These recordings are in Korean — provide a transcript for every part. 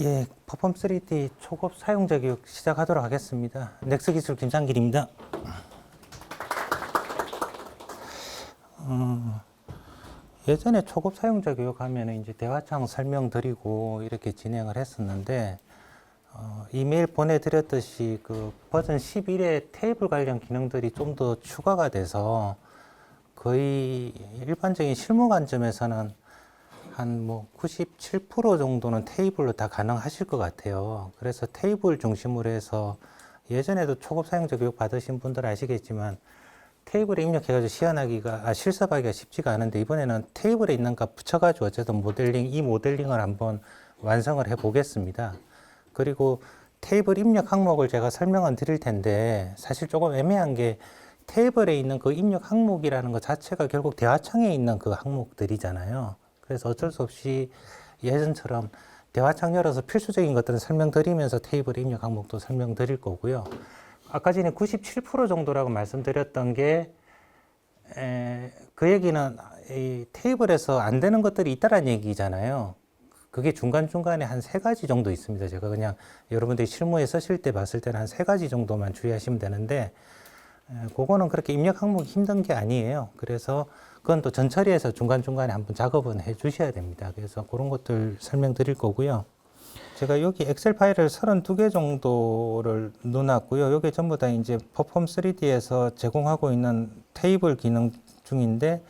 예, 퍼폼 3D 초급 사용자 교육 시작하도록 하겠습니다. 넥스 기술 김상길입니다. 예전에 초급 사용자 교육하면 이제 대화창 설명드리고 이렇게 진행을 했었는데, 이메일 보내드렸듯이 그 버전 11에 테이블 관련 기능들이 좀 더 추가가 돼서 거의 일반적인 실무 관점에서는 한 뭐 97% 정도는 테이블로 다 가능하실 것 같아요. 그래서 테이블 중심으로 해서 예전에도 초급 사용자 교육 받으신 분들 아시겠지만 테이블에 입력해가지고 실습하기가 쉽지가 않은데 이번에는 테이블에 있는 값 붙여가지고 어쨌든 이 모델링을 한번 완성을 해 보겠습니다. 그리고 테이블 입력 항목을 제가 설명을 드릴 텐데 사실 조금 애매한 게 테이블에 있는 그 입력 항목이라는 것 자체가 결국 대화창에 있는 그 항목들이잖아요. 그래서 어쩔 수 없이 예전처럼 대화창 열어서 필수적인 것들은 설명드리면서 테이블 입력 항목도 설명드릴 거고요. 아까 전에 97% 정도라고 말씀드렸던 게 그 얘기는 이 테이블에서 안 되는 것들이 있다라는 얘기잖아요. 그게 중간중간에 한 3가지 정도 있습니다. 제가 그냥 여러분들이 실무에 쓰실 때 봤을 때는 한 3가지 정도만 주의하시면 되는데 그거는 그렇게 입력 항목이 힘든 게 아니에요. 그래서 그건 또 전처리해서 중간중간에 한번 작업은 해 주셔야 됩니다. 그래서 그런 것들 설명드릴 거고요. 제가 여기 엑셀 파일을 32개 정도를 넣어놨고요. 여기 전부 다 이제 퍼폼 3D에서 제공하고 있는 테이블 기능 중인데,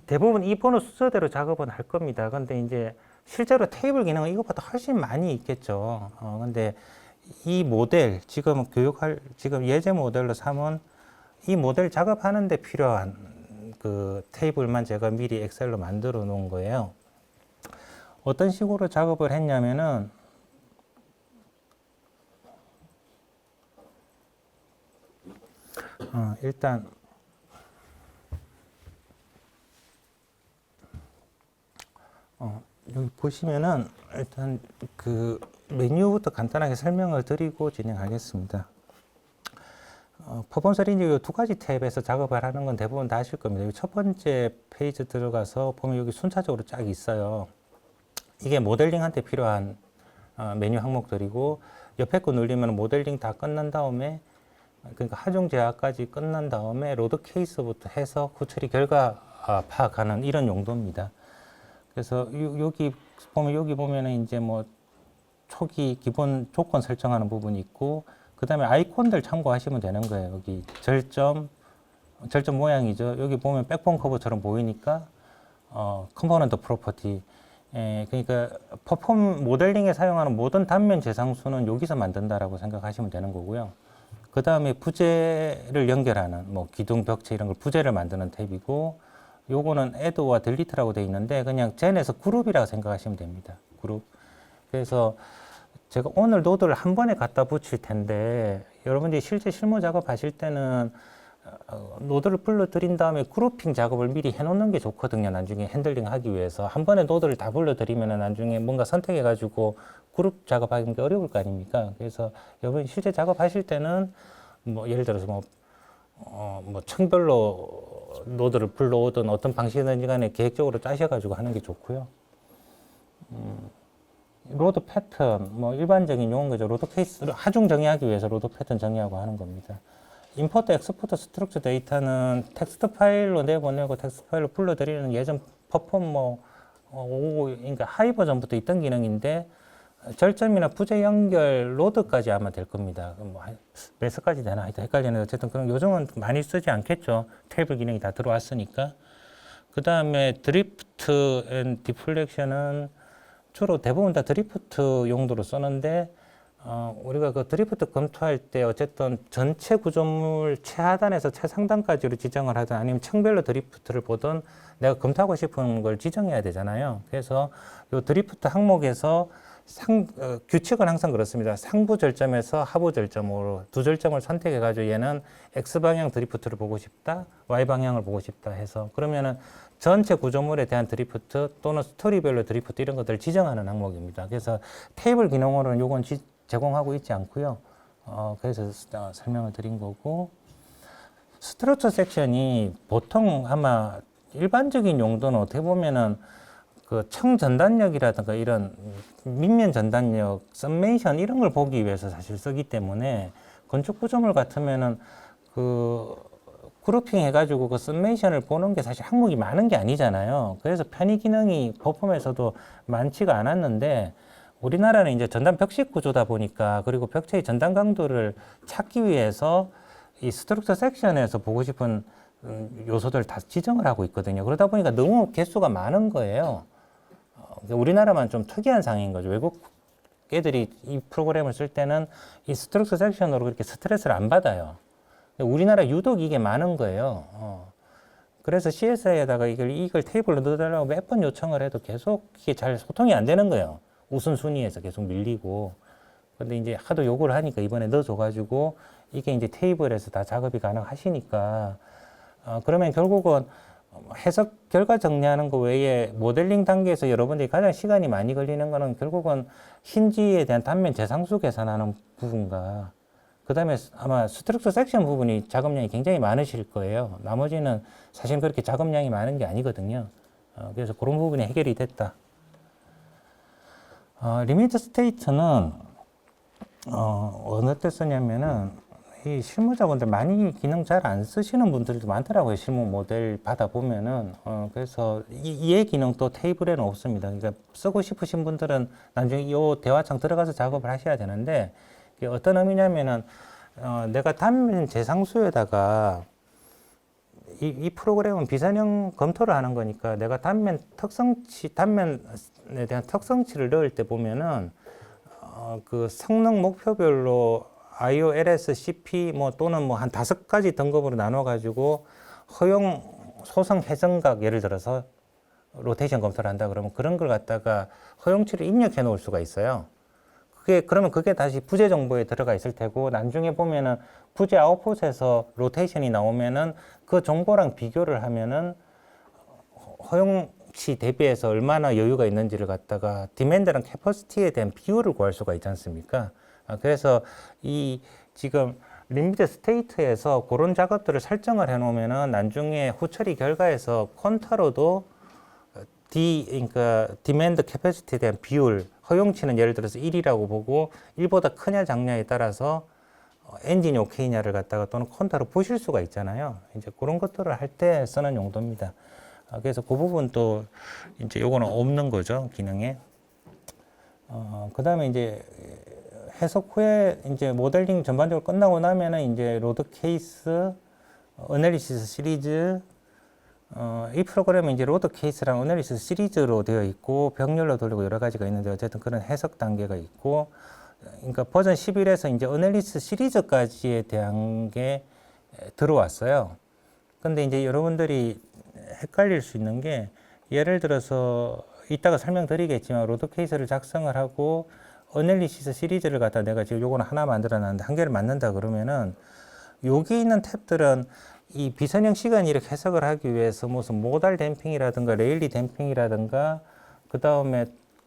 대부분 이 번호 순서대로 작업은 할 겁니다. 근데 이제 실제로 테이블 기능은 이것보다 훨씬 많이 있겠죠. 근데 이 모델, 지금 예제 모델로 삼은 이 모델 작업하는데 필요한 그 테이블만 제가 미리 엑셀로 만들어 놓은 거예요. 어떤 식으로 작업을 했냐면은, 일단, 여기 보시면은, 일단 그 메뉴부터 간단하게 설명을 드리고 진행하겠습니다. 퍼폼 3D 두 가지 탭에서 작업을 하는 건 대부분 다 아실 겁니다. 여기 첫 번째 페이지 들어가서 보면 여기 순차적으로 쫙 있어요. 이게 모델링한테 필요한 메뉴 항목들이고 옆에 거 누르면 모델링 다 끝난 다음에 그러니까 하중 제어까지 끝난 다음에 로드 케이스부터 해서 후처리 결과 파악하는 이런 용도입니다. 그래서 여기 보면은 이제 뭐 초기 기본 조건 설정하는 부분이 있고 그 다음에 아이콘들 참고하시면 되는 거예요. 여기 절점 모양이죠. 여기 보면 백본 커브처럼 보이니까 컴포넌트 프로퍼티. 그러니까 퍼폼 모델링에 사용하는 모든 단면 재상수는 여기서 만든다라고 생각하시면 되는 거고요. 그 다음에 부재를 연결하는 뭐 기둥, 벽체 이런 걸 부재를 만드는 탭이고 요거는 add와 delete라고 되어 있는데 그냥 젠에서 그룹이라고 생각하시면 됩니다. 그룹. 그래서 제가 오늘 노드를 한 번에 갖다 붙일 텐데 여러분들이 실제 실무 작업하실 때는 노드를 불러드린 다음에 그룹핑 작업을 미리 해놓는 게 좋거든요. 나중에 핸들링 하기 위해서. 한 번에 노드를 다 불러드리면 나중에 뭔가 선택해가지고 그룹 작업하기 어려울 거 아닙니까? 그래서 여러분이 실제 작업하실 때는 뭐 예를 들어서 뭐 층별로 노드를 불러오든 어떤 방식이든지 간에 계획적으로 짜셔가지고 하는 게 좋고요. 로드 패턴, 뭐 일반적인 용어인 거죠. 로드 케이스를 하중 정의하기 위해서 로드 패턴 정의하고 하는 겁니다. 임포트, 엑스포트, 스트럭처 데이터는 텍스트 파일로 내보내고 텍스트 파일로 불러드리는 예전 퍼폼 그러니까 하이 버전부터 있던 기능인데 절점이나 부재 연결 로드까지 아마 될 겁니다. 몇 서까지 되나? 하여튼 헷갈리는데 어쨌든 그런 요즘은 많이 쓰지 않겠죠. 테이블 기능이 다 들어왔으니까. 그 다음에 드리프트 앤 디플렉션은 주로 대부분 다 드리프트 용도로 쓰는데 우리가 그 드리프트 검토할 때 어쨌든 전체 구조물 최하단에서 최상단까지로 지정을 하든 아니면 층별로 드리프트를 보든 내가 검토하고 싶은 걸 지정해야 되잖아요. 그래서 이 드리프트 항목에서 규칙은 항상 그렇습니다. 상부 절점에서 하부 절점으로 두 절점을 선택해 가지고 얘는 X방향 드리프트를 보고 싶다, Y방향을 보고 싶다 해서 그러면은 전체 구조물에 대한 드리프트 또는 스토리별로 드리프트 이런 것들을 지정하는 항목입니다. 그래서 테이블 기능으로는 요건 제공하고 있지 않고요. 그래서 설명을 드린 거고 스트럭처 섹션이 보통 아마 일반적인 용도는 어떻게 보면은 그 청전단력이라든가 이런 밑면 전단력, 썸메이션 이런 걸 보기 위해서 사실 쓰기 때문에 건축 구조물 같으면은 그 그룹핑 해가지고 그 썸메이션을 보는 게 사실 항목이 많은 게 아니잖아요. 그래서 편의 기능이 퍼폼에서도 많지가 않았는데 우리나라는 이제 전단 벽식 구조다 보니까 그리고 벽체의 전단 강도를 찾기 위해서 이 스트럭처 섹션에서 보고 싶은 요소들 다 지정을 하고 있거든요. 그러다 보니까 너무 개수가 많은 거예요. 우리나라만 좀 특이한 상황인 거죠. 외국 애들이 이 프로그램을 쓸 때는 이 스트럭처 섹션으로 그렇게 스트레스를 안 받아요. 우리나라 유독 이게 많은 거예요. 그래서 CSI에다가 이걸 테이블로 넣어달라고 몇 번 요청을 해도 계속 이게 잘 소통이 안 되는 거예요. 우선순위에서 계속 밀리고. 근데 이제 하도 요구를 하니까 이번에 넣어줘가지고 이게 이제 테이블에서 다 작업이 가능하시니까 그러면 결국은 해석 결과 정리하는 거 외에 모델링 단계에서 여러분들이 가장 시간이 많이 걸리는 거는 결국은 힌지에 대한 단면 재상수 계산하는 부분과 그 다음에 아마 스트럭처 섹션 부분이 작업량이 굉장히 많으실 거예요. 나머지는 사실 그렇게 작업량이 많은 게 아니거든요. 그래서 그런 부분이 해결이 됐다. 리미트 스테이트는 어느 때 쓰냐면은 이 실무자분들 많이 기능 잘 안 쓰시는 분들도 많더라고요. 실무 모델 받아보면은. 그래서 이해 기능도 테이블에는 없습니다. 그러니까 쓰고 싶으신 분들은 나중에 이 대화창 들어가서 작업을 하셔야 되는데 이게 어떤 의미냐면은 내가 단면 재상수에다가 이 프로그램은 비선형 검토를 하는 거니까 내가 단면에 대한 특성치를 넣을 때 보면은 그 성능 목표별로 IOLS, CP 또는 한 5가지 등급으로 나눠 가지고 허용 소성 회전각 예를 들어서 로테이션 검토를 한다 그러면 그런 걸 갖다가 허용치를 입력해 놓을 수가 있어요. 그러면 그게 다시 부재 정보에 들어가 있을 테고 나중에 보면은 부재 아웃풋에서 로테이션이 나오면은 그 정보랑 비교를 하면은 허용치 대비해서 얼마나 여유가 있는지를 갖다가 디맨드랑 캐퍼시티에 대한 비율을 구할 수가 있지 않습니까? 그래서 이 지금 리미트 스테이트에서 그런 작업들을 설정을 해 놓으면은 나중에 후처리 결과에서 퀀타로도 그러니까 디맨드 캐퍼시티에 대한 비율, 허용치는 예를 들어서 1이라고 보고 1보다 크냐 작냐에 따라서 엔진이 오케이냐를 갖다가 또는 퀀타로 보실 수가 있잖아요. 이제 그런 것들을 할 때 쓰는 용도입니다. 그래서 그 부분도 이제 요거는 없는 거죠, 기능에. 그 다음에 이제 해석 후에 이제 모델링 전반적으로 끝나고 나면은 이제 로드 케이스, 어널리시스 시리즈, 이 프로그램은 이제 로드 케이스랑 어널리시스 시리즈로 되어 있고 병렬로 돌리고 여러 가지가 있는데 어쨌든 그런 해석 단계가 있고 그러니까 버전 11에서 이제 어널리시스 시리즈까지에 대한 게 들어왔어요. 근데 이제 여러분들이 헷갈릴 수 있는 게 예를 들어서 이따가 설명드리겠지만 로드 케이스를 작성을 하고 어널리시스 시리즈를 갖다 내가 지금 요거는 하나 만들어 놨는데 한 개를 만든다 그러면은 여기 있는 탭들은 이 비선형 시간 이렇게 해석을 하기 위해서 무슨 모달 댐핑이라든가 레일리 댐핑이라든가 그 다음에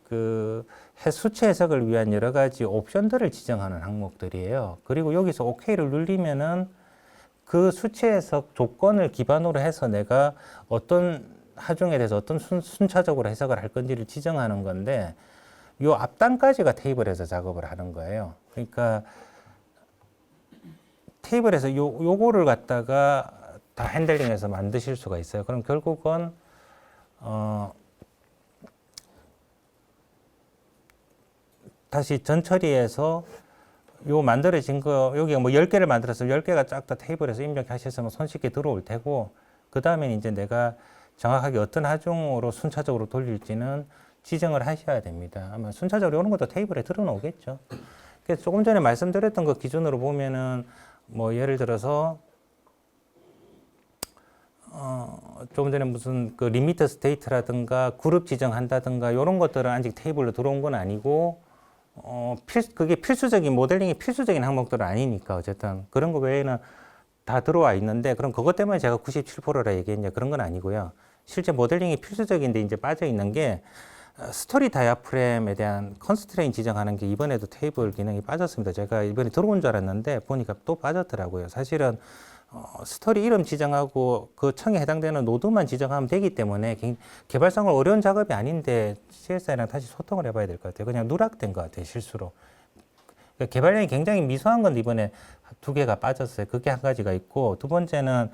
그 수치 해석을 위한 여러 가지 옵션들을 지정하는 항목들이에요. 그리고 여기서 OK를 누르면은 그 수치 해석 조건을 기반으로 해서 내가 어떤 하중에 대해서 어떤 순차적으로 해석을 할 건지를 지정하는 건데 요 앞단까지가 테이블에서 작업을 하는 거예요. 그러니까 테이블에서 요거를 갖다가 다 핸들링해서 만드실 수가 있어요. 그럼 결국은 다시 전처리해서 요 만들어진 거 여기 뭐 10개를 만들어서 10개가 쫙 다 테이블에서 입력하셨으면 손쉽게 들어올 테고 그 다음에 이제 내가 정확하게 어떤 하중으로 순차적으로 돌릴지는 지정을 하셔야 됩니다. 아마 순차적으로 오는 것도 테이블에 들어놓겠죠. 그래서 조금 전에 말씀드렸던 것 기준으로 보면은 뭐 예를 들어서 조금 전에 무슨 그 리미트 스테이트라든가 그룹 지정한다든가 이런 것들은 아직 테이블로 들어온 건 아니고 그게 필수적인 모델링이 필수적인 항목들은 아니니까 어쨌든 그런 거 외에는 다 들어와 있는데 그럼 그것 때문에 제가 97%라 얘기했냐 그런 건 아니고요. 실제 모델링이 필수적인데 이제 빠져 있는 게 스토리 다이아프램에 대한 컨스트레인 지정하는 게 이번에도 테이블 기능이 빠졌습니다. 제가 이번에 들어온 줄 알았는데 보니까 또 빠졌더라고요. 사실은 스토리 이름 지정하고 그 청에 해당되는 노드만 지정하면 되기 때문에 개발상으로 어려운 작업이 아닌데 CSI랑 다시 소통을 해봐야 될 것 같아요. 그냥 누락된 것 같아요, 실수로. 그러니까 개발량이 굉장히 미소한 건 이번에 두 개가 빠졌어요. 그게 한 가지가 있고, 두 번째는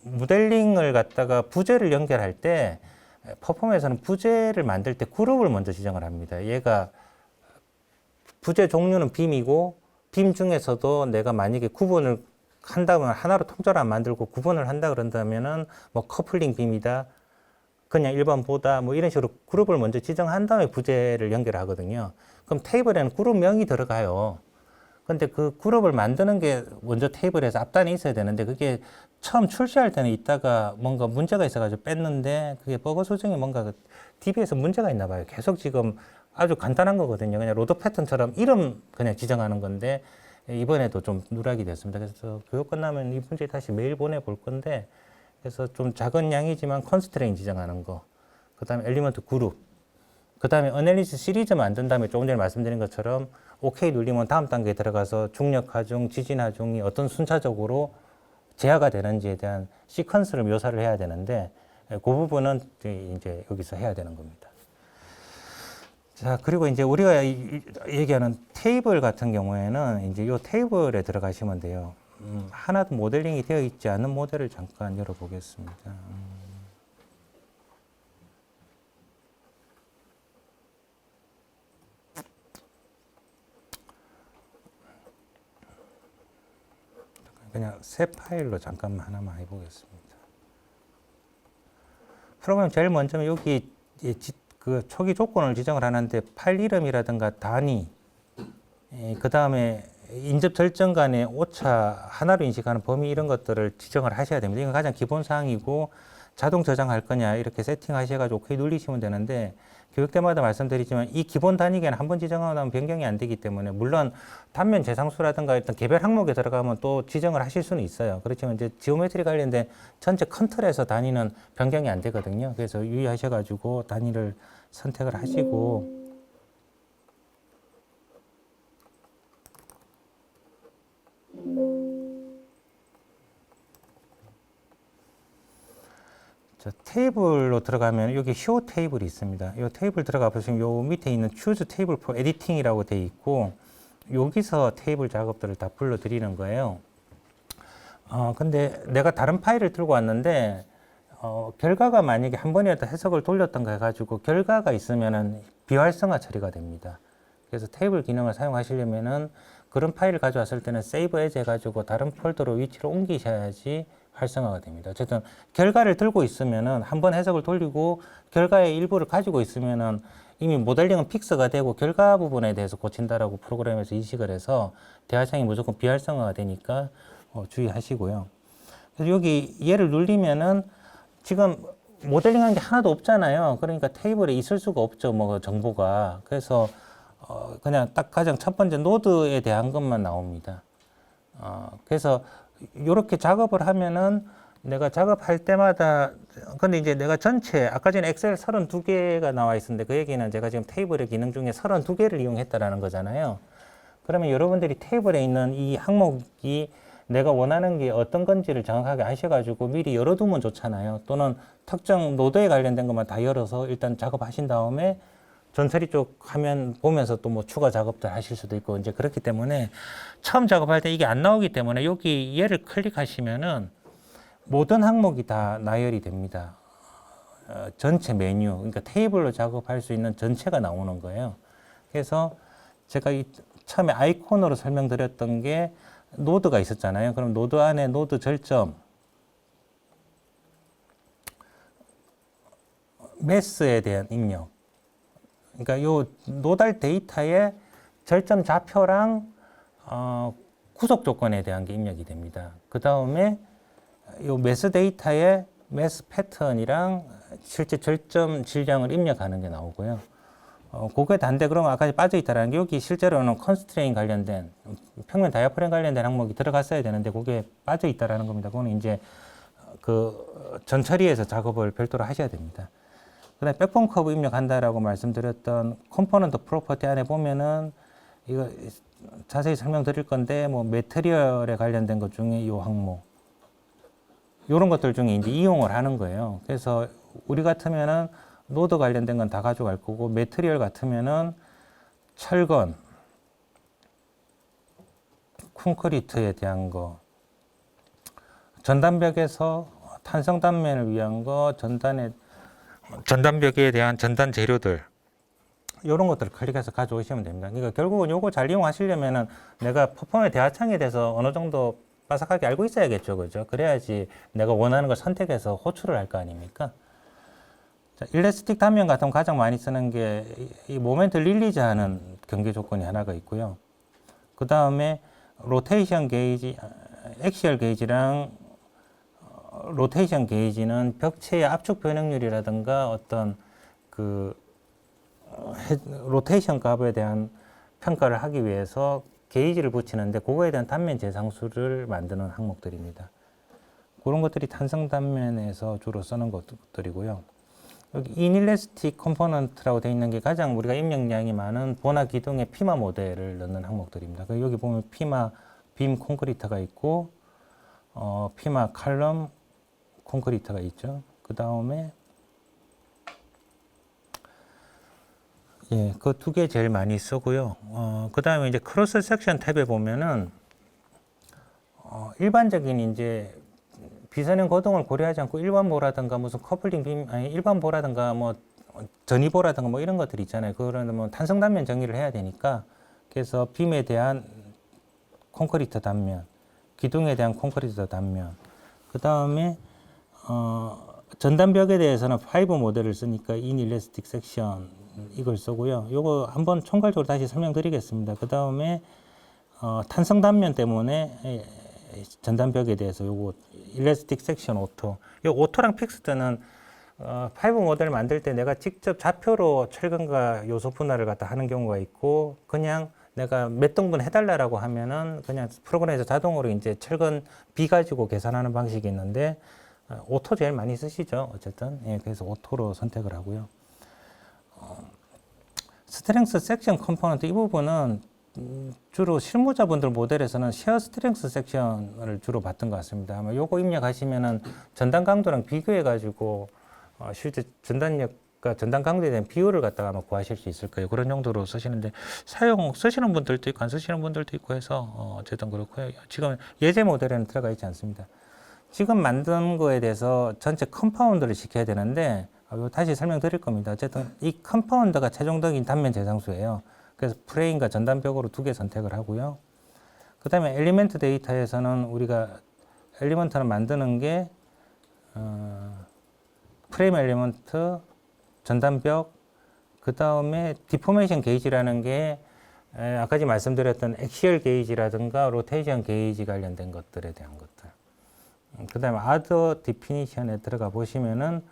모델링을 갖다가 부재를 연결할 때 퍼폼에서는 부재를 만들 때 그룹을 먼저 지정을 합니다. 얘가 부재 종류는 빔이고 빔 중에서도 내가 만약에 구분을 한다면 하나로 통째로 안 만들고 구분을 한다 그런다면은 뭐 커플링 빔이다, 그냥 일반 보다 뭐 이런 식으로 그룹을 먼저 지정한 다음에 부재를 연결하거든요. 그럼 테이블에는 그룹명이 들어가요. 근데 그 그룹을 만드는 게 먼저 테이블에서 앞단에 있어야 되는데 그게 처음 출시할 때는 있다가 뭔가 문제가 있어가지고 뺐는데 그게 버그 수정이 뭔가 DB에서 문제가 있나 봐요. 계속 지금 아주 간단한 거거든요. 그냥 로드 패턴처럼 이름 그냥 지정하는 건데 이번에도 좀 누락이 됐습니다. 그래서 교육 끝나면 이 문제 다시 메일 보내볼 건데 그래서 좀 작은 양이지만 컨스트레인 지정하는 거, 그 다음에 엘리먼트 그룹, 그 다음에 어널리시스 시리즈 만든 다음에 조금 전에 말씀드린 것처럼 OK 눌리면 다음 단계에 들어가서 중력 하중, 지진 하중이 어떤 순차적으로 제어가 되는지에 대한 시퀀스를 묘사를 해야 되는데 그 부분은 이제 여기서 해야 되는 겁니다. 자, 그리고 이제 우리가 얘기하는 테이블 같은 경우에는 이제 이 테이블에 들어가시면 돼요. 하나도 모델링이 되어 있지 않은 모델을 잠깐 열어보겠습니다. 그냥 새 파일로 잠깐만 하나만 해보겠습니다. 프로그램 제일 먼저는 여기 그 초기 조건을 지정을 하는데 파일 이름이라든가 단위, 그 다음에 인접 절정 간의 오차 하나로 인식하는 범위 이런 것들을 지정을 하셔야 됩니다. 이건 가장 기본 사항이고 자동 저장할 거냐 이렇게 세팅하셔가지고 오케이 눌리시면 되는데 교육 때마다 말씀드리지만 이 기본 단위계는 한번 지정하고 나면 변경이 안 되기 때문에 물론 단면 재상수라든가 일단 개별 항목에 들어가면 또 지정을 하실 수는 있어요. 그렇지만 이제 지오메트리 관련된 전체 컨트롤에서 단위는 변경이 안 되거든요. 그래서 유의하셔가지고 단위를 선택을 하시고 테이블로 들어가면 여기 쇼 테이블이 있습니다. 이 테이블 들어가 보시면 요 밑에 있는 Choose Table for Editing이라고 되어 있고 여기서 테이블 작업들을 다 불러드리는 거예요. 근데 내가 다른 파일을 들고 왔는데 결과가 만약에 한 번이라도 해석을 돌렸던가 해가지고 결과가 있으면은 비활성화 처리가 됩니다. 그래서 테이블 기능을 사용하시려면은 그런 파일을 가져왔을 때는 Save As 해가지고 다른 폴더로 위치를 옮기셔야지 활성화가 됩니다. 어쨌든 결과를 들고 있으면은 한번 해석을 돌리고 결과의 일부를 가지고 있으면은 이미 모델링은 픽스가 되고 결과 부분에 대해서 고친다라고 프로그램에서 인식을 해서 대화창이 무조건 비활성화가 되니까 주의하시고요. 그래서 여기 얘를 누르면은 지금 모델링한 게 하나도 없잖아요. 그러니까 테이블에 있을 수가 없죠. 뭐 정보가. 그래서 그냥 딱 가장 첫 번째 노드에 대한 것만 나옵니다. 그래서 이렇게 작업을 하면은 내가 작업할 때마다 근데 이제 내가 전체 아까 전에 엑셀 32개가 나와 있었는데 그 얘기는 제가 지금 테이블의 기능 중에 32개를 이용했다라는 거잖아요. 그러면 여러분들이 테이블에 있는 이 항목이 내가 원하는 게 어떤 건지를 정확하게 아셔가지고 미리 열어두면 좋잖아요. 또는 특정 노드에 관련된 것만 다 열어서 일단 작업하신 다음에 전처리 쪽 화면 보면서 또 뭐 추가 작업들 하실 수도 있고 이제 그렇기 때문에 처음 작업할 때 이게 안 나오기 때문에 여기 얘를 클릭하시면은 모든 항목이 다 나열이 됩니다. 전체 메뉴, 그러니까 테이블로 작업할 수 있는 전체가 나오는 거예요. 그래서 제가 처음에 아이콘으로 설명드렸던 게 노드가 있었잖아요. 그럼 노드 안에 노드 절점, 매스에 대한 입력. 그러니까 요 노달 데이터의 절점 좌표랑 구속 조건에 대한 게 입력이 됩니다. 그 다음에 요 매스 데이터의 매스 패턴이랑 실제 절점 질량을 입력하는 게 나오고요. 그거에 단대 그러면 아까 빠져 있다라는 게 여기 실제로는 컨스트레인 관련된 평면 다이아프램 관련된 항목이 들어갔어야 되는데 그게 빠져 있다라는 겁니다. 그거는 이제 그 전처리에서 작업을 별도로 하셔야 됩니다. 그다음에 백본 커브 입력한다라고 말씀드렸던 컴포넌트 프로퍼티 안에 보면은 이거 자세히 설명드릴 건데 뭐 매트리얼에 관련된 것 중에 이 항목 이런 것들 중에 이제 이용을 하는 거예요. 그래서 우리 같으면은 노드 관련된 건 다 가져갈 거고, 매트리얼 같으면은 철근, 콘크리트에 대한 거, 전단벽에서 탄성 단면을 위한 거, 전단벽에 대한 전단 재료들, 이런 것들을 클릭해서 가져오시면 됩니다. 그러니까 결국은 요거 잘 이용하시려면은 내가 퍼폼의 대화창에 대해서 어느 정도 빠삭하게 알고 있어야겠죠. 그죠? 그래야지 내가 원하는 걸 선택해서 호출을 할 거 아닙니까? 자, 일레스틱 단면 같은 거 가장 많이 쓰는 게 이 모멘트 릴리즈 하는 경계 조건이 하나가 있고요. 그 다음에 로테이션 게이지, 엑시얼 게이지랑 로테이션 게이지는 벽체의 압축 변형률이라든가 어떤 그 로테이션 값에 대한 평가를 하기 위해서 게이지를 붙이는데 그거에 대한 단면 재상수를 만드는 항목들입니다. 그런 것들이 탄성 단면에서 주로 쓰는 것들이고요. 여기 인일레스틱 컴포넌트라고 되어 있는 게 가장 우리가 입력량이 많은 보나 기둥의 피마 모델을 넣는 항목들입니다. 여기 보면 피마 빔 콘크리트가 있고 피마 칼럼 콘크리트가 있죠. 그 다음에 예, 그 두 개 제일 많이 쓰고요. 그 다음에 이제 크로스 섹션 탭에 보면은 일반적인 이제 비선형 거동을 고려하지 않고 일반보라든가 무슨 커플링 빔, 아니 일반보라든가 뭐 전이보라든가 뭐 이런 것들이 있잖아요. 그거는 뭐 탄성 단면 정의를 해야 되니까 그래서 빔에 대한 콘크리트 단면, 기둥에 대한 콘크리트 단면, 그 다음에 전단벽에 대해서는 5 모델을 쓰니까 인일레스틱 섹션 이걸 쓰고요. 요거 한번 총괄적으로 다시 설명드리겠습니다. 그 다음에 탄성 단면 때문에 전단벽에 대해서 요거 일레스틱 섹션 오토. 요 오토랑 픽스드는 5 모델을 만들 때 내가 직접 좌표로 철근과 요소 분할을 갖다 하는 경우가 있고 그냥 내가 몇 등분 해달라고 하면은 그냥 프로그램에서 자동으로 이제 철근 B 가지고 계산하는 방식이 있는데 오토 제일 많이 쓰시죠. 어쨌든 예, 그래서 오토로 선택을 하고요. 스트렝스 섹션 컴포넌트 이 부분은 주로 실무자분들 모델에서는 쉐어 스트렝스 섹션을 주로 봤던 것 같습니다. 아마 요거 입력하시면은 전단 강도랑 비교해 가지고 실제 전단력과 전단 강도에 대한 비율을 갖다가 아마 구하실 수 있을 거예요. 그런 용도로 쓰시는데 쓰시는 분들도 있고 안 쓰시는 분들도 있고 해서 어쨌든 그렇고요. 지금 예제 모델에는 들어가 있지 않습니다. 지금 만든 거에 대해서 전체 컴파운드를 시켜야 되는데 다시 설명드릴 겁니다. 어쨌든 이 컴파운드가 최종적인 단면 재상수예요. 그래서 프레임과 전단벽으로 두 개 선택을 하고요. 그 다음에 엘리멘트 데이터에서는 우리가 엘리먼트를 만드는 게 프레임 엘리먼트, 전단벽, 그 다음에 디포메이션 게이지라는 게 아까 말씀드렸던 엑시얼 게이지라든가 로테이션 게이지 관련된 것들에 대한 것들. 그 다음에 other definition에 들어가 보시면은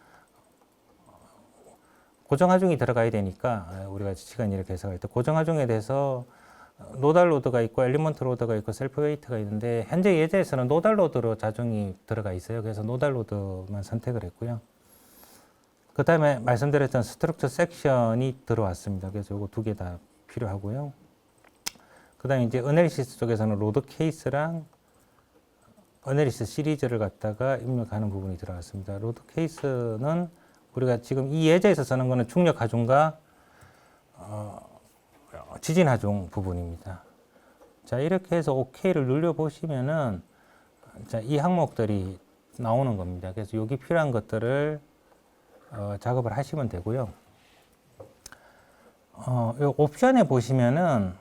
고정하중이 들어가야 되니까 우리가 시간 이렇게 해석할 때 고정하중에 대해서 노달 로드가 있고 엘리먼트 로드가 있고 셀프 웨이트가 있는데 현재 예제에서는 노달 로드로 자중이 들어가 있어요. 그래서 노달 로드만 선택을 했고요. 그 다음에 말씀드렸던 스트럭처 섹션이 들어왔습니다. 그래서 이거 두 개 다 필요하고요. 그 다음에 이제 어널리시스 쪽에서는 로드 케이스랑 어널리시스 시리즈를 갖다가 입력하는 부분이 들어갔습니다. 로드 케이스는 우리가 지금 이 예제에서 쓰는 거는 중력 하중과 지진 하중 부분입니다. 자, 이렇게 해서 OK를 눌러 보시면은 자, 이 항목들이 나오는 겁니다. 그래서 여기 필요한 것들을 작업을 하시면 되고요. 요 옵션에 보시면은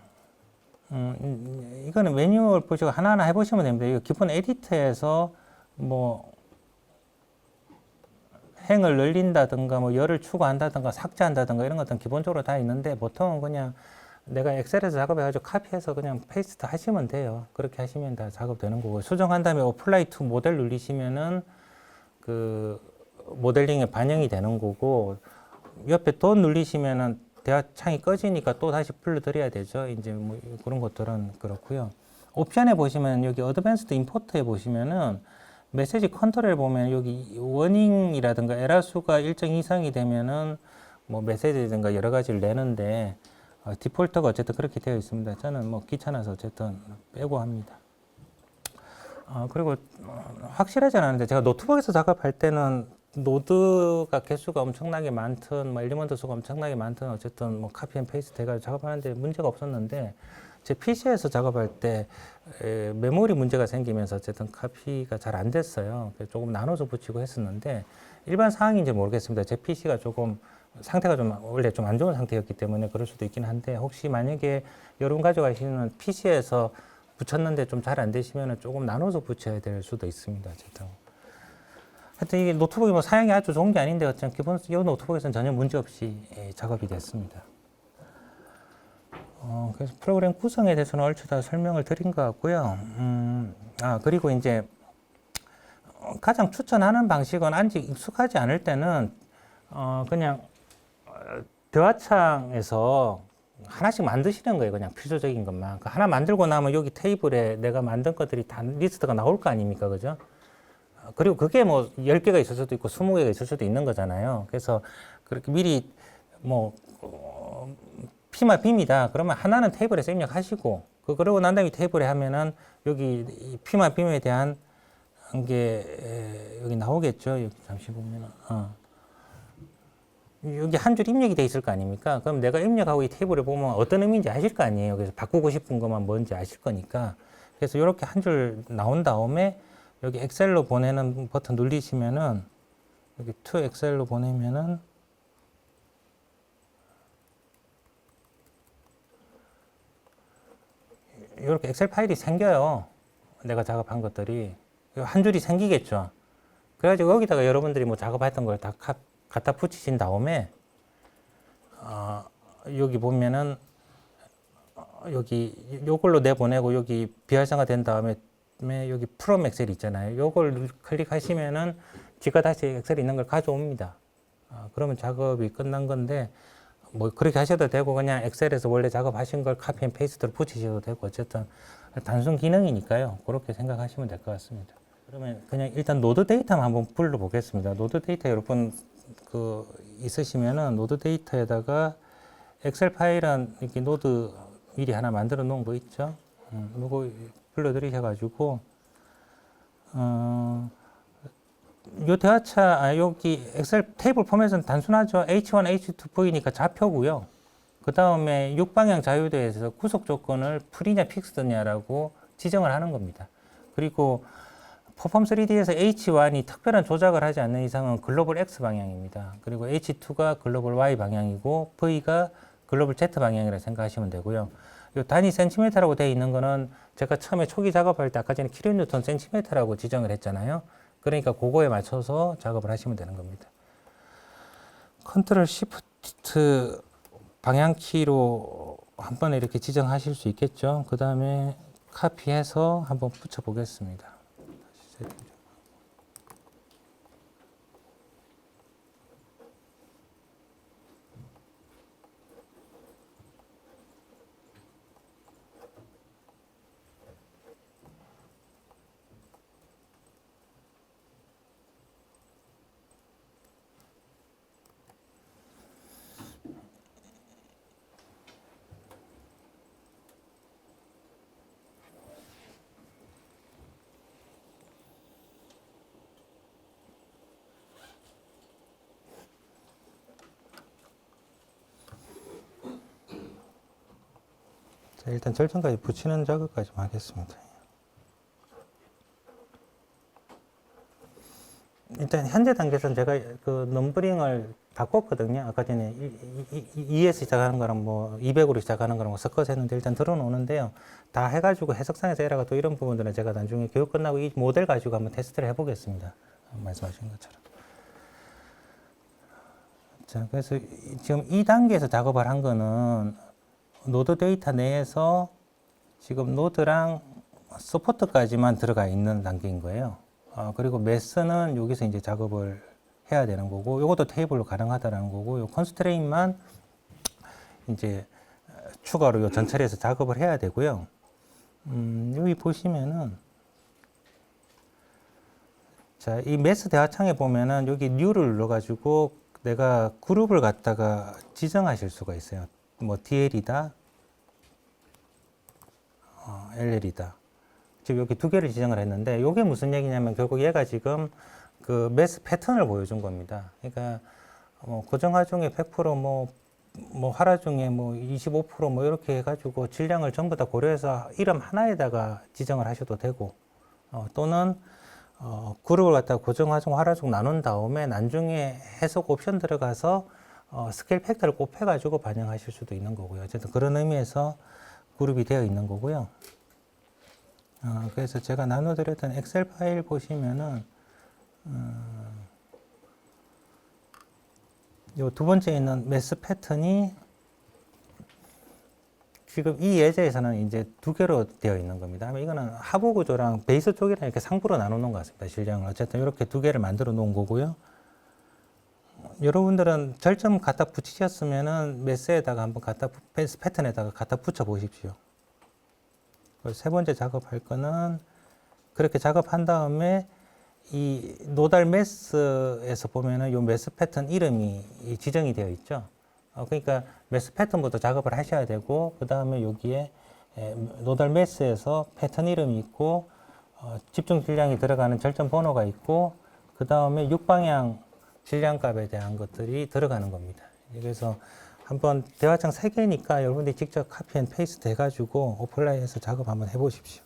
이거는 매뉴얼 보시고 하나하나 해보시면 됩니다. 이거 기본 에디터에서 뭐 행을 늘린다든가 뭐 열을 추구한다든가 삭제한다든가 이런 것들은 기본적으로 다 있는데 보통은 그냥 내가 엑셀에서 작업해가지고 카피해서 그냥 페이스트 하시면 돼요. 그렇게 하시면 다 작업되는 거고 수정한 다음에 어플라이 투 모델 누르시면은 그 모델링에 반영이 되는 거고 옆에 또 누르시면은 대화 창이 꺼지니까 또 다시 불러드려야 되죠. 이제 뭐 그런 것들은 그렇고요. 옵션에 보시면 여기 어드밴스드 임포트에 보시면은 메시지 컨트롤에 보면 여기 워닝이라든가 에러 수가 일정 이상이 되면은 뭐 메시지든가 여러 가지를 내는데 디폴트가 어쨌든 그렇게 되어 있습니다. 저는 뭐 귀찮아서 어쨌든 빼고 합니다. 그리고 확실하지 않은데 제가 노트북에서 작업할 때는 노드가 개수가 엄청나게 많든 뭐 엘리먼트 수가 엄청나게 많든 어쨌든 뭐 카피 앤 페이스트 해가지고 작업하는데 문제가 없었는데 제 PC에서 작업할 때 메모리 문제가 생기면서 어쨌든 카피가 잘 안 됐어요. 그래서 조금 나눠서 붙이고 했었는데 일반 상황인지 모르겠습니다. 제 PC가 조금 상태가 좀 원래 좀 안 좋은 상태였기 때문에 그럴 수도 있긴 한데 혹시 만약에 여러분 가져가시는 PC에서 붙였는데 좀 잘 안 되시면 조금 나눠서 붙여야 될 수도 있습니다. 어쨌든. 하여튼 이게 노트북이 뭐 사양이 아주 좋은 게 아닌데 어쨌든 기본 이 노트북에서는 전혀 문제 없이 작업이 됐습니다. 그래서 프로그램 구성에 대해서는 얼추 다 설명을 드린 것 같고요. 그리고 이제 가장 추천하는 방식은 아직 익숙하지 않을 때는 그냥 대화창에서 하나씩 만드시는 거예요. 그냥 필수적인 것만. 하나 만들고 나면 여기 테이블에 내가 만든 것들이 다 리스트가 나올 거 아닙니까? 그죠? 그리고 그게 뭐 10개가 있을 수도 있고 20개가 있을 수도 있는 거잖아요. 그래서 그렇게 미리 뭐 P마 B입니다. 그러면 하나는 테이블에서 입력하시고 그러고 난 다음에 테이블에 하면은 여기 P마 B에 대한 게 여기 나오겠죠. 여기 잠시 보면은 여기 한 줄 입력이 돼 있을 거 아닙니까? 그럼 내가 입력하고 이 테이블에 보면 어떤 의미인지 아실 거 아니에요. 그래서 바꾸고 싶은 것만 뭔지 아실 거니까. 그래서 이렇게 한 줄 나온 다음에 여기 엑셀로 보내는 버튼 누르시면은 여기 to 엑셀로 보내면은 이렇게 엑셀 파일이 생겨요. 내가 작업한 것들이 한 줄이 생기겠죠. 그래가지고 여기다가 여러분들이 뭐 작업했던 걸 다 갖다 붙이신 다음에 여기 보면은 여기 요걸로 내보내고 여기 비활성화 된 다음에 여기 프롬 엑셀 있잖아요. 요걸 클릭하시면은 지가 다시 엑셀에 있는 걸 가져옵니다. 그러면 작업이 끝난 건데 뭐 그렇게 하셔도 되고 그냥 엑셀에서 원래 작업하신 걸 카피 앤 페이스트로 붙이셔도 되고 어쨌든 단순 기능이니까요. 그렇게 생각하시면 될 것 같습니다. 그러면 그냥 일단 노드 데이터만 한번 불러 보겠습니다. 노드 데이터 여러분 그 있으시면은 노드 데이터에다가 엑셀 파일은 이렇게 노드 미리 하나 만들어 놓은 거 있죠. 요거 불러들이셔가지고 요 대화차 여기 엑셀 테이블 포맷은 단순하죠. H1, H2 보이니까 좌표고요. 그 다음에 6방향 자유도에서 구속 조건을 풀이냐 픽스드냐라고 지정을 하는 겁니다. 그리고 퍼폼 3D에서 H1이 특별한 조작을 하지 않는 이상은 글로벌 X 방향입니다. 그리고 H2가 글로벌 Y 방향이고 V가 글로벌 Z 방향이라고 생각하시면 되고요. 이 단위 센티미터라고 되어 있는 거는 제가 처음에 초기 작업할 때 아까 전에 킬로뉴턴 센티미터라고 지정을 했잖아요. 그러니까 그거에 맞춰서 작업을 하시면 되는 겁니다. 컨트롤 시프트 방향키로 한 번에 이렇게 지정하실 수 있겠죠. 그 다음에 카피해서 한번 붙여 보겠습니다. 다시 세팅 좀. 자, 일단 절정까지 붙이는 작업까지 하겠습니다. 일단 현재 단계에서는 제가 그 넘버링을 바꿨거든요. 아까 전에 2에서 시작하는 거랑 뭐 200으로 시작하는 거랑 뭐 섞어서 했는데 일단 들어놓는데요. 다 해가지고 해석상에서 에러가 또 이런 부분들은 제가 나중에 교육 끝나고 이 모델 가지고 한번 테스트를 해보겠습니다. 말씀하신 것처럼. 자, 그래서 지금 이 단계에서 작업을 한 거는 노드 데이터 내에서 지금 노드랑 서포트까지만 들어가 있는 단계인 거예요. 그리고 매스는 여기서 이제 작업을 해야 되는 거고, 이것도 테이블로 가능하다라는 거고, 요 컨스트레인만 이제 추가로 요 전처리에서 작업을 해야 되고요. 여기 보시면은, 자, 이 매스 대화창에 보면은 여기 뉴를 눌러가지고 내가 그룹을 갖다가 지정하실 수가 있어요. 뭐 DL이다, LL이다. 지금 여기 두 개를 지정을 했는데 이게 무슨 얘기냐면 결국 얘가 지금 그 매스 패턴을 보여준 겁니다. 그러니까 고정하중에 100% 활하중에 25% 이렇게 해가지고 질량을 전부 다 고려해서 이름 하나에다가 지정을 하셔도 되고 또는 그룹을 갖다가 고정하중, 활하중 나눈 다음에 나중에 해석 옵션 들어가서 스케일 팩터를 곱해가지고 반영하실 수도 있는 거고요. 어쨌든 그런 의미에서 그룹이 되어 있는 거고요. 그래서 제가 나눠드렸던 엑셀 파일 보시면은 요 두 번째 있는 매스 패턴이 지금 이 예제에서는 이제 두 개로 되어 있는 겁니다. 이거는 하부 구조랑 베이스 쪽이랑 이렇게 상부로 나누는 것 같습니다. 질량을 어쨌든 이렇게 두 개를 만들어 놓은 거고요. 여러분들은 절점 갖다 붙이셨으면은 매스에다가 한번 매스 패턴에다가 갖다 붙여 보십시오. 세 번째 작업할 거는 그렇게 작업한 다음에 이 노달 매스에서 보면은 요 매스 패턴 이름이 지정이 되어 있죠. 그러니까 매스 패턴부터 작업을 하셔야 되고 그 다음에 여기에 노달 매스에서 패턴 이름이 있고 집중 질량이 들어가는 절점 번호가 있고 그 다음에 6방향 질량값에 대한 것들이 들어가는 겁니다. 그래서 한번 대화창 3개니까 여러분들이 직접 카피 앤 페이스트 해가지고 어플라이해서 작업 한번 해보십시오.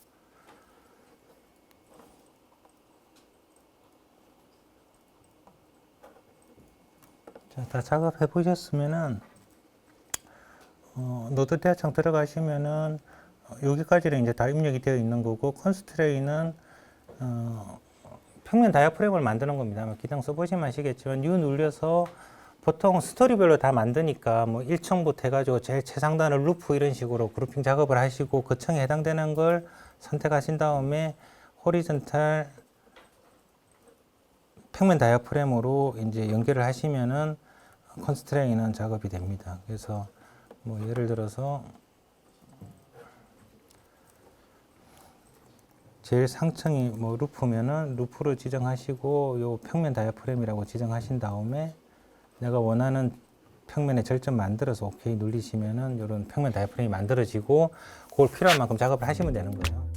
자, 다 작업해 보셨으면은 노드 대화창 들어가시면은 여기까지는 이제 다 입력이 되어 있는 거고 컨스트레인은 평면 다이아프램을 만드는 겁니다. 기장 써보시면 아시겠지만 U 눌려서 보통 스토리별로 다 만드니까 1층부터 해가지고 제일 최상단을 루프 이런 식으로 그룹핑 작업을 하시고 그 층에 해당되는 걸 선택하신 다음에 호리존탈 평면 다이아프램으로 이제 연결을 하시면은 컨스트레인은 작업이 됩니다. 그래서 예를 들어서 제일 상층이 루프면은 루프로 지정하시고 요 평면 다이아프램이라고 지정하신 다음에 내가 원하는 평면의 절점 만들어서 OK 누르시면은 이런 평면 다이아프램이 만들어지고 그걸 필요한 만큼 작업을 하시면 되는 거예요.